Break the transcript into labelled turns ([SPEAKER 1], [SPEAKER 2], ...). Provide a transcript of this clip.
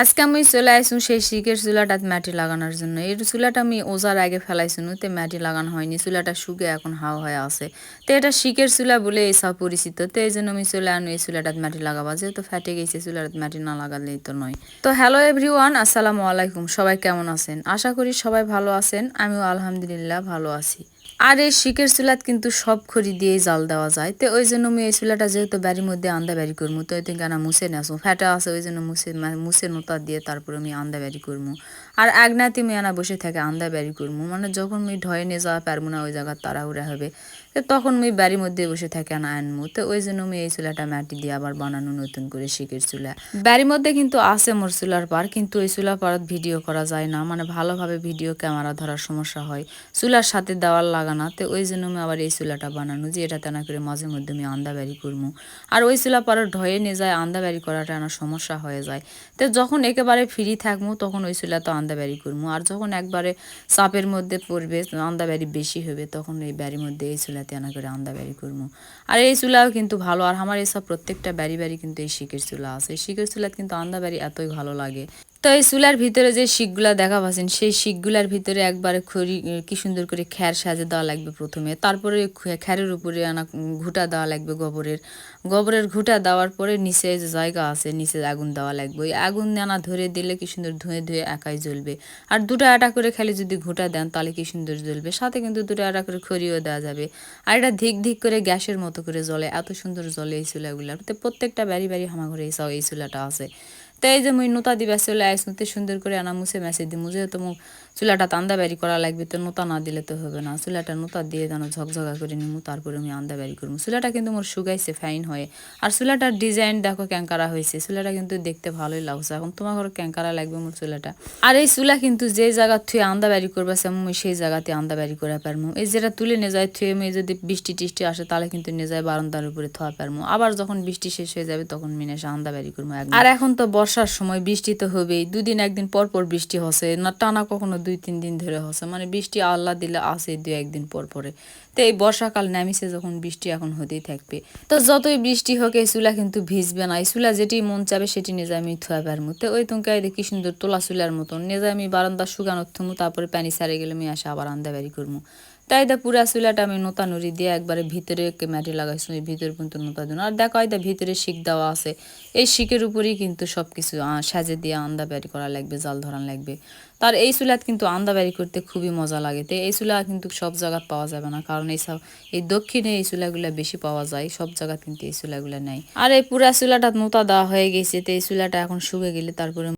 [SPEAKER 1] আজকে আমি চলে আইসু সেই শিকের চুলাটাত মাটি লাগানোর জন্য। এই চুলাটা আমি ওজার আগে ফেলাইছিনু, তে মাটি লাগানো হয়নি। চুলাটা শুকে এখন হাওয়া হয়ে আছে। তো এটা শিকের চুলা বলে এইসব পরিচিত। তো এই জন্য আমি চলে আনু এই চুলাটাত মাটি লাগাবা, যেহেতু ফেটে গেছে চুলাটাত মাটি না লাগালেই তো নয়। তো হ্যালো এভরিওয়ান, আসসালামু আলাইকুম। সবাই কেমন আছেন? আশা করি সবাই ভালো আছেন। আমিও আলহামদুলিল্লাহ ভালো আছি। আর এই শিকের চুলাত কিন্তু সব খড়ি দিয়েই জাল দেওয়া যায়। তো ওই জন্য আমি এই চুলাটা যেহেতু বাড়ির মধ্যে আন্দা বাড়ি করবো, তো ওই কেনা মুছে নেসো ফ্যাটা আছে, ওই জন্য মুছে নোতা দিয়ে তারপরে আমি আন্দা বাড়ি করবো। আর একনাতি আমি আনা বসে থাকে আন্দা বাড়ি করবো, মানে যখন আমি ঢয়ে নিয়ে যাওয়া পারবো না ওই জায়গা তাড়াহুড়া হবে, তো তখন আমি বাড়ির মধ্যে বসে থাকে আনা আনবো। তো ওই জন্য আমি এই চুলাটা মাটি দিয়ে আবার বানানো নতুন করে শিকের চুলা। বাড়ির মধ্যে কিন্তু আছে মোর চুলার পার, কিন্তু ওই চুলার পারত ভিডিও করা যায় না, মানে ভালোভাবে ভিডিও ক্যামেরা ধরার সমস্যা হয়, চুলার সাথে দেওয়াল লাগানা। তো ওই জন্য আমি আবার এই চুলাটা বানানো, যে এটা তেনা করে মাঝে মধ্যে আমি আন্দা বাড়ি করবো। আর ওই চুলা পরে ঢয়ে নিয়ে যায় আন্দা বাড়ি করাটা আমার সমস্যা হয়ে যায়। তো যখন একেবারে ফ্রি থাকবো তখন ওই চুলা তো আন্দা বাড়ি করবো, আর যখন একবারে চাপের মধ্যে পড়বে আন্দা বাড়ি বেশি হবে তখন এই বাড়ির মধ্যে এই চুলাতে আনা করে আন্দা বাড়ি করবো। আর এই চুলাও কিন্তু ভালো, আর আমার এইসব প্রত্যেকটা বাড়ি বাড়ি কিন্তু এই শিকের চুলা আছে। এই শিকের চুলাত কিন্তু আন্দা বাড়ি এতই ভালো লাগে। তো এই চুলার ভিতরে যে শিকগুলা দেখা পাচ্ছেন, সেই শিকগুলার ভিতরে একবারে খড়ি কি সুন্দর করে খ্যার সাজে দেওয়া লাগবে প্রথমে, তারপরে খ্যারের উপরে আনা ঘুটা দেওয়া লাগবে গোবরের ঘুটা দেওয়ার পরে নিচে যে জায়গা আছে নিচে আগুন দেওয়া লাগবে। ওই আগুন আনা ধরে দিলে কি সুন্দর ধুয়ে ধুয়ে একাই জ্বলবে। আর দুটো আটা করে খালি যদি ঘুটা দেন তাহলে কি সুন্দর জ্বলবে, সাথে কিন্তু দুটো আটা করে খড়িও দেওয়া যাবে। আর এটা ধিক ধিক করে গ্যাসের মতো করে জ্বলে, এত সুন্দর জ্বলে এই চুলাগুলার। তো প্রত্যেকটা বাড়ি বাড়ি আমার ঘরে এই চুলাটা আছে। তো এই যে মুই নোতা দিবা চলে আসতে সুন্দর করে আনা মুছে মেসে দিমু, যেহেতু চুলাটা আন্দা বাড়ি করা লাগবে, তো নোতা না দিলে তো হবে না। চুলাটা নোতা দিয়ে যেন ঝকঝকা করে নিমু, তারপরে আমি আন্দা বাড়ি করবো। চুলাটা কিন্তু মোর শুকাইছে ফাইন হয়ে। আর চুলাটার ডিজাইন দেখো ক্যাঙ্কারা হয়েছে, চুলাটা কিন্তু দেখতে ভালোই লাগছে। এখন তোমার ঘরে ক্যাঙ্কারা লাগবে মোর চুলাটা। আর এই চুলা কিন্তু যে জায়গা থুয়ে আন্দা বাড়ি করবে আমি সেই জায়গাতে আন্দা বাড়ি করে পারমু। এই যেটা তুলে নিয়ে যায় থুয়ে আমি যদি বৃষ্টি টিষ্টি আসে তাহলে কিন্তু নিয়ে যায় বারান্দার উপরে থোয়া পারমু। আবার যখন বৃষ্টি শেষ হয়ে যাবে তখন মিনে এসে আন্দা বাড়ি করবো। আর এখন তো বর্ষার সময় বৃষ্টি তো হবেই, দুদিন একদিন পর পর বৃষ্টি হচ্ছে না, টানা কখনো 2-3 দিন ধরে হচ্ছে, মানে বৃষ্টি আল্লাহ দিলে আসে 2-1 দিন পর পরে। তো এই বর্ষাকাল নামিছে যখন বৃষ্টি এখন হতেই থাকবে। তো যতই বৃষ্টি হোক এই চুলা কিন্তু ভিজবে না। এই চুলা যেটি মন চাবে সেটি নিয়ে যায় আমি থুয়া পারমু। তো ওই তুমি কি সুন্দর তোলা চুলার মতন নিয়ে যায় আমি বারান্দা শুকানো থুমু, তারপরে পানি সারে গেলে আমি আসে আবার আন্দা বাড়ি করবো। তাই দা পুরা চুলাটা আমি নোতা নুড়ি দিয়ে একবারে ভিতরে মাটি লাগাইছি, ওই ভিতরে কিন্তু নোতা দিন। আর দেখো এই ভিতরে শিক দেওয়া আছে, এই শিকের উপরেই কিন্তু সব কিছু সাজে দিয়ে আন্দা বাড়ি করা লাগবে, জাল ধরান লাগবে। তার এই চুলাত কিন্তু আন্দা বাড়ি করতে খুবই মজা লাগে। তো এই চুলা কিন্তু সব জায়গায় পাওয়া যাবে না, কারণ এই দক্ষিণে এই চুলাগুলা বেশি পাওয়া যায়, সব জায়গা কিন্তু এই চুলাগুলা নাই। আর এই পুরা চুলাটা নোতা দেওয়া হয়ে গেছে, তো এই চুলাটা এখন শুকে গেলে তারপরে